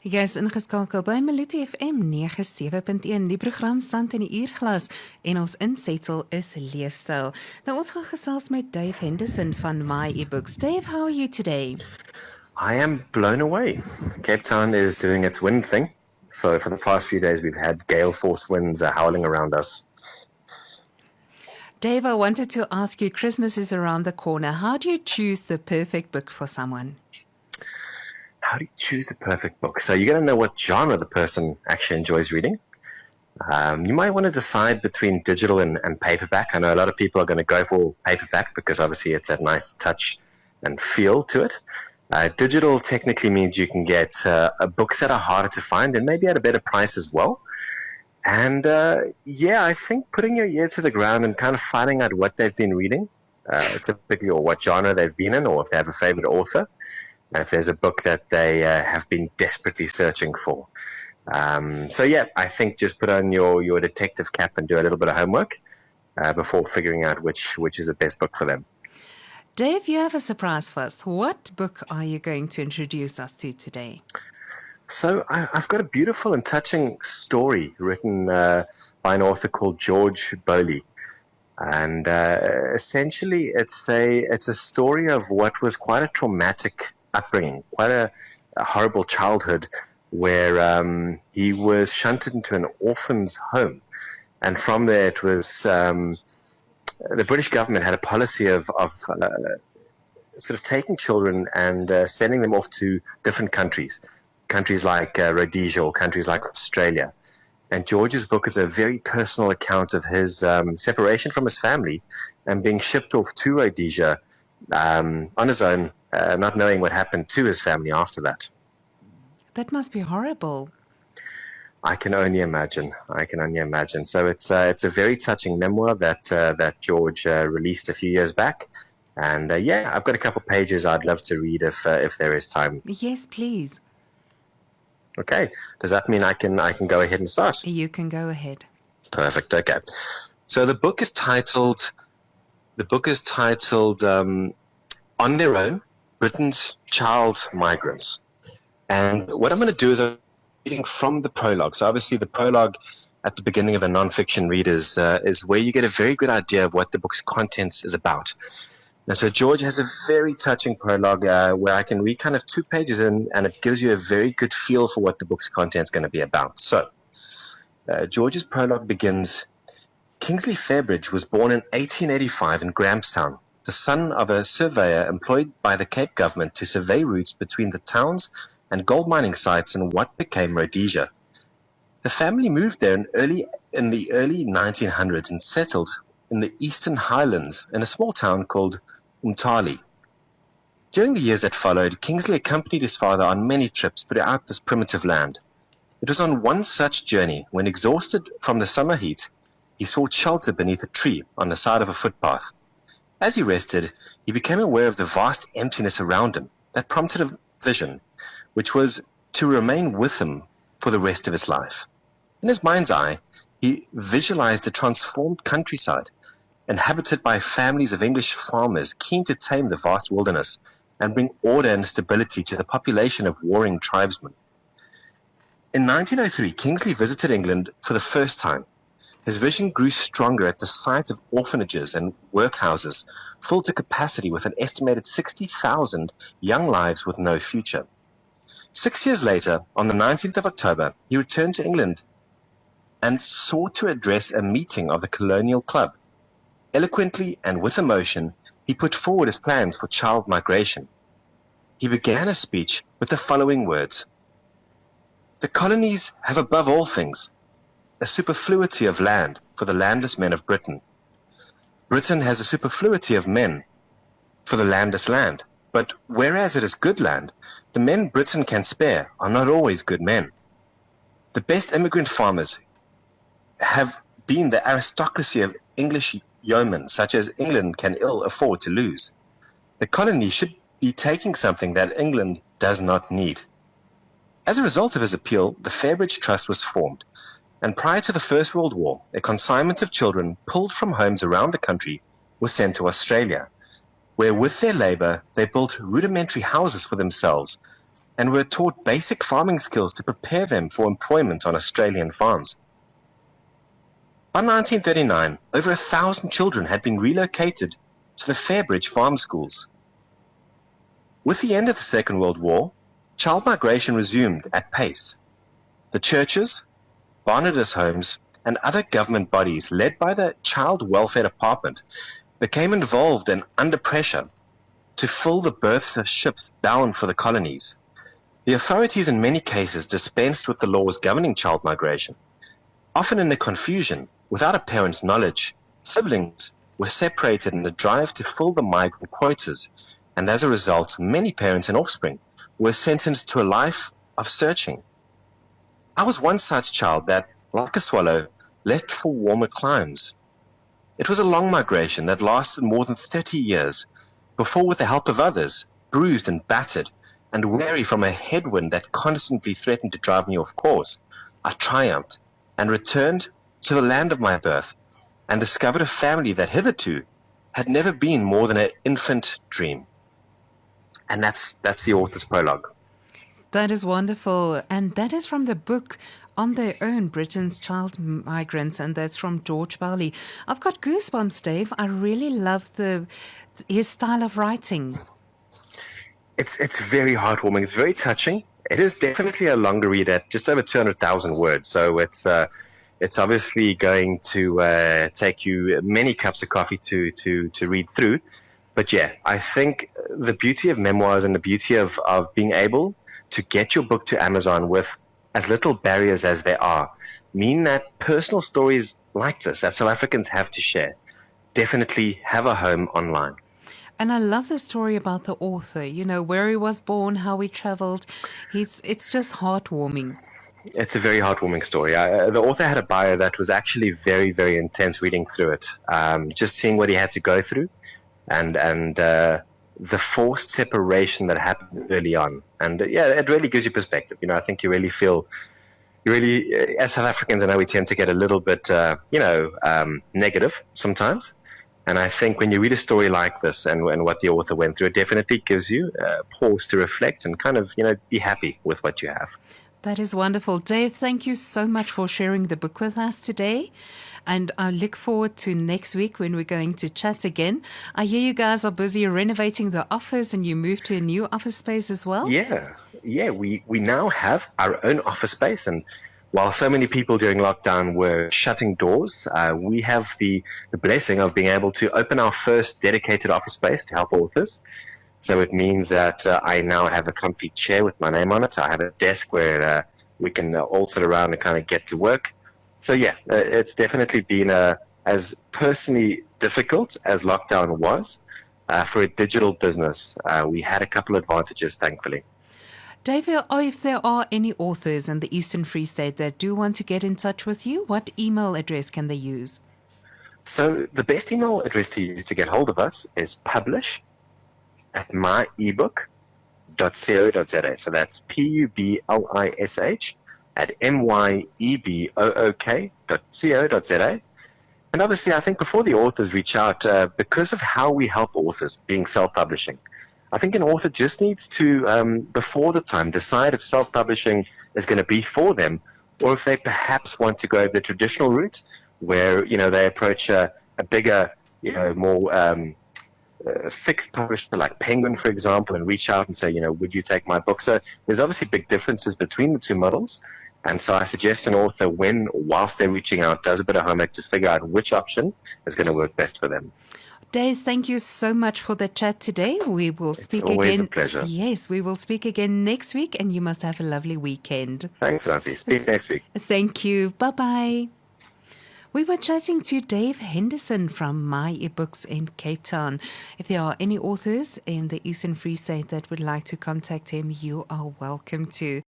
Jy is ingeskakel by Maluti FM 97.1, die program Sand in die Uurglas en ons insetsel is leefstyl. Nou ons gaan gesels met Dave Henderson van MYeBooks. Dave, how are you today? I am blown away. Cape Town is doing its wind thing. So for the past few days, we've had gale force winds howling around us. Dave, I wanted to ask you, Christmas is around the corner. How do you choose the perfect book for someone? How do you choose the perfect book? So you got to know what genre the person actually enjoys reading. You might want to decide between digital and paperback. I know a lot of people are going to go for paperback because obviously it's a nice touch and feel to it. Digital technically means you can get books that are harder to find and maybe at a better price as well. And I think putting your ear to the ground and kind of finding out what they've been reading, typically, or what genre they've been in, or if they have a favorite author, if there's a book that they have been desperately searching for. I think just put on your detective cap and do a little bit of homework before figuring out which is the best book for them. Dave, you have a surprise for us. What book are you going to introduce us to today? So I've got a beautiful and touching story written by an author called George Bowley. And essentially it's a story of what was quite a traumatic upbringing, quite a horrible childhood, where he was shunted into an orphan's home. And from there it was the British government had a policy of sort of taking children and sending them off to different countries like Rhodesia or countries like Australia. And George's book is a very personal account of his separation from his family and being shipped off to Rhodesia on his own, not knowing what happened to his family after that. That must be horrible. I can only imagine. So it's a very touching memoir that George released a few years back. And I've got a couple pages I'd love to read if there is time. Yes, please. Okay. Does that mean I can go ahead and start? You can go ahead. Perfect. Okay. So the book is titled On Their Own, Britain's Child Migrants. And what I'm going to do is reading from the prologue. So obviously the prologue at the beginning of a nonfiction read is where you get a very good idea of what the book's contents is about. And so George has a very touching prologue where I can read kind of 2 pages in, and it gives you a very good feel for what the book's content is going to be about. So George's prologue begins, Kingsley Fairbridge was born in 1885 in Grahamstown, the son of a surveyor employed by the Cape government to survey routes between the towns and gold mining sites in what became Rhodesia. The family moved there in the early 1900s and settled in the Eastern Highlands in a small town called Umtali. During the years that followed, Kingsley accompanied his father on many trips throughout this primitive land. It was on one such journey when, exhausted from the summer heat, he sought shelter beneath a tree on the side of a footpath. As he rested, he became aware of the vast emptiness around him that prompted a vision, which was to remain with him for the rest of his life. In his mind's eye, he visualized a transformed countryside, inhabited by families of English farmers keen to tame the vast wilderness and bring order and stability to the population of warring tribesmen. In 1903, Kingsley visited England for the first time. His vision grew stronger at the sight of orphanages and workhouses filled to capacity with an estimated 60,000 young lives with no future. 6 years later, on the 19th of October, he returned to England and sought to address a meeting of the Colonial Club. Eloquently and with emotion, he put forward his plans for child migration. He began his speech with the following words. The colonies have above all things a superfluity of land for the landless men of Britain. Britain has a superfluity of men for the landless land, but whereas it is good land, the men Britain can spare are not always good men. The best immigrant farmers have been the aristocracy of English yeomen, such as England can ill afford to lose. The colony should be taking something that England does not need. As a result of his appeal, the Fairbridge Trust was formed, and prior to the First World War, a consignment of children pulled from homes around the country was sent to Australia, where with their labor they built rudimentary houses for themselves and were taught basic farming skills to prepare them for employment on Australian farms. By 1939, over 1,000 children had been relocated to the Fairbridge farm schools. With the end of the Second World War, child migration resumed at pace. The churches, Barnabas homes, and other government bodies led by the Child Welfare Department became involved and under pressure to fill the berths of ships bound for the colonies. The authorities in many cases dispensed with the laws governing child migration. Often in the confusion, without a parent's knowledge, siblings were separated in the drive to fill the migrant quotas, and as a result, many parents and offspring were sentenced to a life of searching. I was one such child that, like a swallow, left for warmer climes. It was a long migration that lasted more than 30 years, before, with the help of others, bruised and battered, and weary from a headwind that constantly threatened to drive me off course, I triumphed and returned to the land of my birth, and discovered a family that hitherto had never been more than an infant dream. And that's the author's prologue. That is wonderful. And that is from the book On Their Own, Britain's Child Migrants, and that's from George Bowley. I've got goosebumps, Dave. I really love his style of writing. It's very heartwarming. It's very touching. It is definitely a longer read at just over 200,000 words. So it's obviously going to take you many cups of coffee to read through. But yeah, I think the beauty of memoirs and the beauty of being able to get your book to Amazon with as little barriers as there are mean that personal stories like this that South Africans have to share definitely have a home online. And I love the story about the author, where he was born, how he traveled. It's just heartwarming. It's a very heartwarming story. The author had a bio that was actually very, very intense reading through it. Just seeing what he had to go through and the forced separation that happened early on. And yeah, it really gives you perspective. I think you really feel, as South Africans, I know we tend to get a little bit, negative sometimes. And I think when you read a story like this and what the author went through, it definitely gives you a pause to reflect and kind of, be happy with what you have. That is wonderful. Dave, thank you so much for sharing the book with us today. And I look forward to next week when we're going to chat again. I hear you guys are busy renovating the office and you moved to a new office space as well. Yeah. We now have our own office space. And while so many people during lockdown were shutting doors, we have the blessing of being able to open our first dedicated office space to help authors. So it means that I now have a comfy chair with my name on it. I have a desk where we can all sit around and kind of get to work. So yeah, it's definitely been as personally difficult as lockdown was. For a digital business, we had a couple of advantages, thankfully. Dave, if there are any authors in the Eastern Free State that do want to get in touch with you, what email address can they use? So the best email address to use to get hold of us is publish@myebook.co.za. So that's publish@myebook.co.za. And obviously, I think before the authors reach out, because of how we help authors being self-publishing, I think an author just needs to, before the time, decide if self-publishing is going to be for them, or if they perhaps want to go the traditional route, where they approach a bigger, more fixed publisher like Penguin, for example, and reach out and say, would you take my book? So there's obviously big differences between the two models. And so I suggest an author, whilst they're reaching out, does a bit of homework to figure out which option is going to work best for them. Dave, thank you so much for the chat today. We will speak again. It's always a pleasure. Yes, we will speak again next week, and you must have a lovely weekend. Thanks, Ransie. Speak next week. Thank you. Bye-bye. We were chatting to Dave Henderson from MYeBooks in Cape Town. If there are any authors in the Eastern Free State that would like to contact him, you are welcome to.